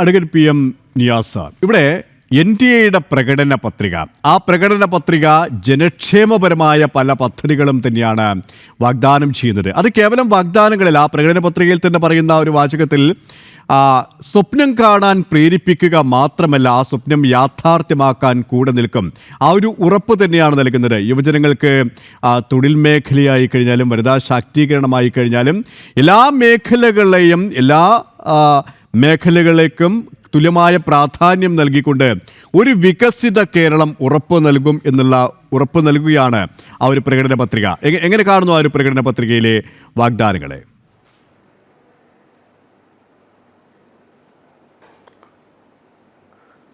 Advocate PM Niyas, ഇവിടെ NDAയുടെ പ്രകടന പത്രിക, ആ പ്രകടന പത്രിക ജനക്ഷേമപരമായ പല പദ്ധതികളും തന്നെയാണ് വാഗ്ദാനം ചെയ്യുന്നത്. അത് കേവലം വാഗ്ദാനങ്ങളിൽ, ആ പ്രകടന പത്രികയിൽ തന്നെ പറയുന്ന ഒരു വാചകത്തിൽ സ്വപ്നം കാണാൻ പ്രേരിപ്പിക്കുക മാത്രമല്ല, ആ സ്വപ്നം യാഥാർത്ഥ്യമാക്കാൻ കൂടെ നിൽക്കും. ആ ഒരു ഉറപ്പ് തന്നെയാണ് നൽകുന്നത്. യുവജനങ്ങൾക്ക് തൊഴിൽ മേഖലയായി കഴിഞ്ഞാലും വനിതാ ശാക്തീകരണമായി കഴിഞ്ഞാലും എല്ലാ മേഖലകളെയും മേഖലകളിലേക്കും തുല്യമായ പ്രാധാന്യം നൽകിക്കൊണ്ട് ഒരു വികസിത കേരളം ഉറപ്പ് നൽകും എന്നുള്ള ഉറപ്പ് നൽകുകയാണ് ആ ഒരു പ്രകടന പത്രിക. എങ്ങനെ കാണുന്നു ആ ഒരു പ്രകടന പത്രികയിലെ വാഗ്ദാനങ്ങളെ?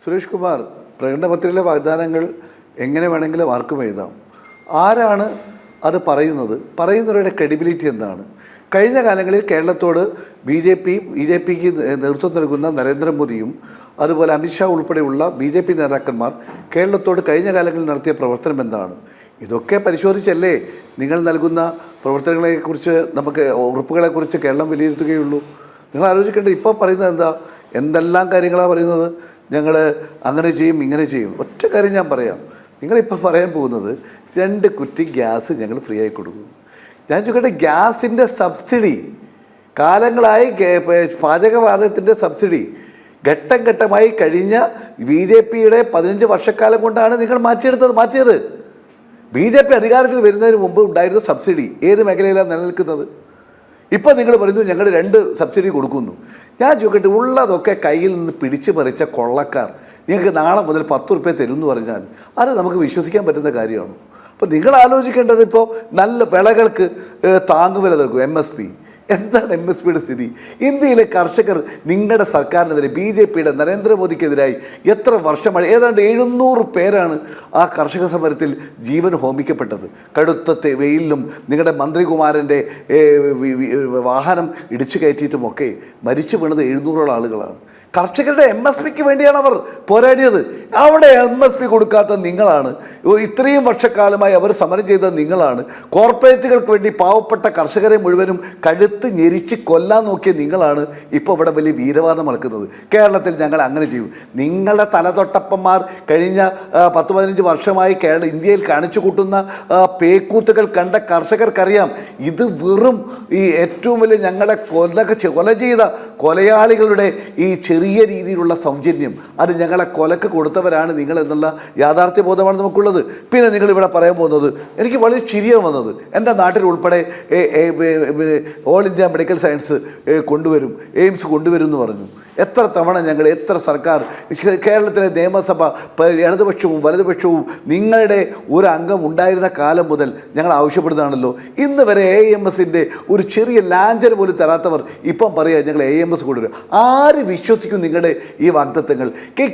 സുരേഷ് കുമാർ, പ്രകടന പത്രികയിലെ വാഗ്ദാനങ്ങൾ എങ്ങനെ വേണമെങ്കിലും ആർക്കും എഴുതാം. ആരാണ് അത് പറയുന്നവരുടെ ക്രെഡിബിലിറ്റി എന്താണ്? കഴിഞ്ഞ കാലങ്ങളിൽ കേരളത്തോട് ബി ജെ പിക്ക് നേതൃത്വം നൽകുന്ന നരേന്ദ്രമോദിയും അതുപോലെ അമിത്ഷാ ഉൾപ്പെടെയുള്ള BJP നേതാക്കന്മാർ കേരളത്തോട് കഴിഞ്ഞ കാലങ്ങളിൽ നടത്തിയ പ്രവർത്തനം എന്താണ്? ഇതൊക്കെ പരിശോധിച്ചല്ലേ നിങ്ങൾ നൽകുന്ന പ്രവർത്തനങ്ങളെക്കുറിച്ച്, നമുക്ക് ഉറപ്പുകളെക്കുറിച്ച് കേരളം വിലയിരുത്തുകയുള്ളൂ. നിങ്ങൾ ആലോചിക്കേണ്ടത് ഇപ്പോൾ പറയുന്നത് എന്തെല്ലാം കാര്യങ്ങളാണ് പറയുന്നത്. ഞങ്ങൾ അങ്ങനെ ചെയ്യും, ഇങ്ങനെ ചെയ്യും. ഒറ്റ കാര്യം ഞാൻ പറയാം. നിങ്ങളിപ്പോൾ പറയാൻ പോകുന്നത് 2 കുറ്റി ഗ്യാസ് ഞങ്ങൾ ഫ്രീ ആയി കൊടുക്കും. ഞാൻ ചോദിക്കട്ടെ, ഗ്യാസിൻ്റെ സബ്സിഡി കാലങ്ങളായി, പാചകവാതകത്തിൻ്റെ സബ്സിഡി ഘട്ടം ഘട്ടമായി കഴിഞ്ഞ BJPയുടെ 15 വർഷക്കാലം കൊണ്ടാണ് നിങ്ങൾ മാറ്റിയത്. BJP അധികാരത്തിൽ വരുന്നതിന് മുമ്പ് ഉണ്ടായിരുന്ന സബ്സിഡി ഏത് മേഖലയിലാണ് നിലനിൽക്കുന്നത്? ഇപ്പോൾ നിങ്ങൾ പറയുന്നു ഞങ്ങൾ 2 സബ്സിഡി കൊടുക്കുന്നു. ഞാൻ ചോദിക്കട്ടെ, ഉള്ളതൊക്കെ കയ്യിൽ നിന്ന് പിടിച്ചു പറിച്ച കൊള്ളക്കാർ നിങ്ങൾക്ക് നാളെ മുതൽ 10 രൂപ തരും എന്ന് പറഞ്ഞാൽ അത് നമുക്ക് വിശ്വസിക്കാൻ പറ്റുന്ന കാര്യമാണ്? അപ്പോൾ നിങ്ങൾ ആലോചിക്കേണ്ടത്, ഇപ്പോൾ നല്ല വിളകൾക്ക് താങ്ങുവില നൽകും MSP. എന്താണ് MSPയുടെ സ്ഥിതി? ഇന്ത്യയിലെ കർഷകർ നിങ്ങളുടെ സർക്കാരിനെതിരെ, BJPയുടെ നരേന്ദ്രമോദിക്കെതിരായി എത്ര വർഷമായി ഏതാണ്ട് 700 പേരാണ് ആ കർഷക സമരത്തിൽ ജീവൻ ഹോമിക്കപ്പെട്ടത്. കടുത്ത വെയിലിലും നിങ്ങളുടെ മന്ത്രികുമാരൻ്റെ വാഹനം ഇടിച്ചു കയറ്റിയിട്ടുമൊക്കെ മരിച്ചു വീണത് 700ഓളം ആളുകളാണ്. കർഷകരുടെ MSPക്ക് വേണ്ടിയാണ് അവർ പോരാടിയത്. അവിടെ MSP കൊടുക്കാത്ത നിങ്ങളാണ്. ഇത്രയും വർഷക്കാലമായി അവർ സമരം ചെയ്ത നിങ്ങളാണ്. കോർപ്പറേറ്റുകൾക്ക് വേണ്ടി പാവപ്പെട്ട കർഷകരെ മുഴുവനും കഴുത്ത് ഞെരിച്ച് കൊല്ലാൻ നോക്കിയ നിങ്ങളാണ് ഇപ്പോൾ ഇവിടെ വലിയ വീരവാദം നടക്കുന്നത്. കേരളത്തിൽ ഞങ്ങൾ അങ്ങനെ ചെയ്യും. നിങ്ങളുടെ തലതൊട്ടപ്പന്മാർ കഴിഞ്ഞ 10-15 വർഷമായി ഇന്ത്യയിൽ കാണിച്ചു കൂട്ടുന്ന പേക്കൂത്തുകൾ കണ്ട കർഷകർക്കറിയാം, ഇത് വെറും ഈ ഏറ്റവും വലിയ ഞങ്ങളെ കൊല ചെയ്ത കൊലയാളികളുടെ ഈ ചെറിയ രീതിയിലുള്ള സൗജന്യം, അത് ഞങ്ങളെ കൊലക്ക് കൊടുത്തവരാണ് നിങ്ങൾ എന്നുള്ള യാഥാർത്ഥ്യ ബോധമാണ് നമുക്കുള്ളത്. പിന്നെ നിങ്ങൾ ഇവിടെ പറയാൻ പോകുന്നത്, എനിക്ക് വളരെ ചിരിയാണ് വന്നത്. എൻ്റെ നാട്ടിൽ ഉൾപ്പെടെ ഓൾ ഇന്ത്യ മെഡിക്കൽ സയൻസ് കൊണ്ടുവരും, എയിംസ് കൊണ്ടുവരും എന്ന് പറഞ്ഞു. എത്ര തവണ ഞങ്ങൾ, എത്ര സർക്കാർ, കേരളത്തിലെ നിയമസഭ ഇടതുപക്ഷവും വലതുപക്ഷവും നിങ്ങളുടെ ഒരു അംഗം ഉണ്ടായിരുന്ന കാലം മുതൽ ഞങ്ങൾ ആവശ്യപ്പെടുന്നതാണല്ലോ. ഇന്ന് വരെ AIMSൻ്റെ ഒരു ചെറിയ ലാഞ്ചന പോലും തരാത്തവർ ഇപ്പം പറയുക ഞങ്ങൾ AIMS കൊണ്ടുവരും. ആര് വിശ്വസിക്കും നിങ്ങളുടെ ഈ വാഗ്ദത്തങ്ങൾ?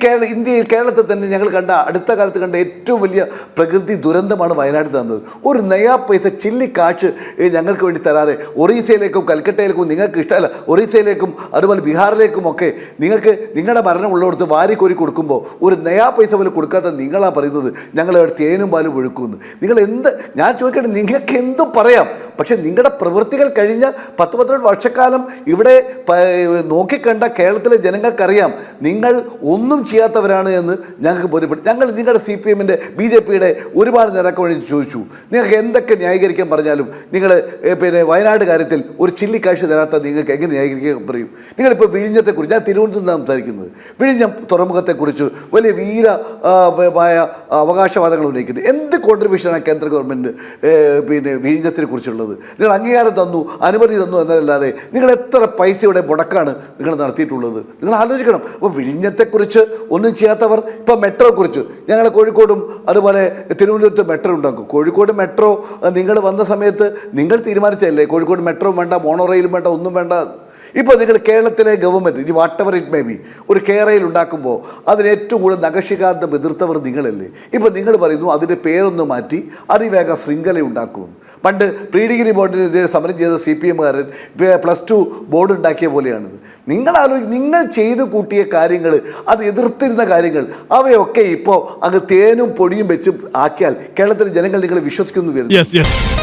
കേരളത്തിൽ തന്നെ ഞങ്ങൾ അടുത്ത കാലത്ത് കണ്ട ഏറ്റവും വലിയ പ്രകൃതി ദുരന്തമാണ് വയനാട് തന്നത്. ഒരു നയാ പൈസ ചില്ലിക്കാശ് ഞങ്ങൾക്ക് വേണ്ടി തരാതെ ഒറീസയിലേക്കും കൽക്കട്ടയിലേക്കും, നിങ്ങൾക്ക് ഇഷ്ടമല്ല ഒറീസയിലേക്കും അതുപോലെ ബീഹാറിലേക്കും ഒക്കെ നിങ്ങൾക്ക് നിങ്ങളുടെ ഭരണം ഉള്ളിടത്ത് വാരിക്കോരി കൊടുക്കുമ്പോൾ ഒരു നയാ പൈസ പോലും കൊടുക്കാത്ത നിങ്ങളാണ് പറയുന്നത് ഞങ്ങൾ തേനും പാലും ഒഴുക്കുമെന്ന്. ഞാൻ ചോദിക്കട്ടെ, നിങ്ങൾക്ക് എന്തും പറയാം, പക്ഷെ നിങ്ങളുടെ പ്രവൃത്തികൾ കഴിഞ്ഞ 10-12 വർഷക്കാലം ഇവിടെ നോക്കിക്കണ്ട കേരളത്തിലെ ജനങ്ങൾക്കറിയാം നിങ്ങൾ ഒന്നും ചെയ്യാത്തവരാണ് എന്ന് ഞങ്ങൾക്ക് ബോധ്യപ്പെട്ടു. ഞങ്ങൾ നിങ്ങളുടെ CPMൻ്റെ BJPയുടെ ഒരുപാട് നേതാക്കൾ വഴി ചോദിച്ചു, നിങ്ങൾക്ക് എന്തൊക്കെ ന്യായീകരിക്കാൻ പറഞ്ഞാലും നിങ്ങൾ വയനാട് കാര്യത്തിൽ ഒരു ചില്ലിക്കാശ് തരാത്ത നിങ്ങൾക്ക് എങ്ങനെ ന്യായീകരിക്കാൻ പറയും? നിങ്ങളിപ്പോൾ വിഴിഞ്ഞത്തെക്കുറിച്ച്, ഞാൻ തിരുവനന്തപുരത്ത് സംസാരിക്കുന്നത്, വിഴിഞ്ഞം തുറമുഖത്തെക്കുറിച്ച് വലിയ വീരമായ അവകാശവാദങ്ങൾ ഉന്നയിക്കുന്നത്. എന്ത് കോൺട്രിബ്യൂഷനാണ് കേന്ദ്ര ഗവൺമെൻറ് വിഴിഞ്ഞത്തിനെ കുറിച്ചുള്ളത്? നിങ്ങൾ അംഗീകാരം തന്നു, അനുമതി തന്നു എന്നതല്ലാതെ നിങ്ങൾ എത്ര പൈസയുടെ മുടക്കാണ് നിങ്ങൾ നടത്തിയിട്ടുള്ളത്? നിങ്ങൾ ആലോചിക്കണം. അപ്പോൾ വിഴിഞ്ഞത്തെക്കുറിച്ച് ഒന്നും ചെയ്യാത്തവർ ഇപ്പോൾ മെട്രോയെക്കുറിച്ച്, ഞങ്ങൾ കോഴിക്കോടും അതുപോലെ തിരുവനന്തപുരത്ത് മെട്രോ ഉണ്ടാക്കും. കോഴിക്കോട് മെട്രോ നിങ്ങൾ വന്ന സമയത്ത് നിങ്ങൾ തീരുമാനിച്ചല്ലേ കോഴിക്കോട് മെട്രോ വേണ്ട, മോണോറെയിലും വേണ്ട, ഒന്നും വേണ്ട. ഇപ്പോൾ നിങ്ങൾ കേരളത്തിലെ government what ever it may be ഒരു കേരയിൽ ഉണ്ടാക്കുമ്പോൾ അതിന് ഏറ്റവും കൂടുതൽ നഖശികാന്തം എതിർത്തവർ നിങ്ങളല്ലേ. ഇപ്പോൾ നിങ്ങൾ പറയുന്നു അതിൻ്റെ പേരൊന്ന് മാറ്റി അതിവേഗ ശൃംഖല ഉണ്ടാക്കും. പണ്ട് പ്രീ ഡിഗ്രി ബോർഡിനെതിരെ സമരം ചെയ്ത CPMകാരൻ +2 ബോർഡ് ഉണ്ടാക്കിയ പോലെയാണിത്. നിങ്ങൾ ചെയ്തു കൂട്ടിയ കാര്യങ്ങൾ, അത് എതിർത്തിരുന്ന കാര്യങ്ങൾ, അവയൊക്കെ ഇപ്പോൾ അങ്ങ് തേനും പൊടിയും വെച്ച് ആക്കിയാൽ കേരളത്തിലെ ജനങ്ങൾ നിങ്ങളെ വിശ്വസിക്കുന്നു വരുന്നു.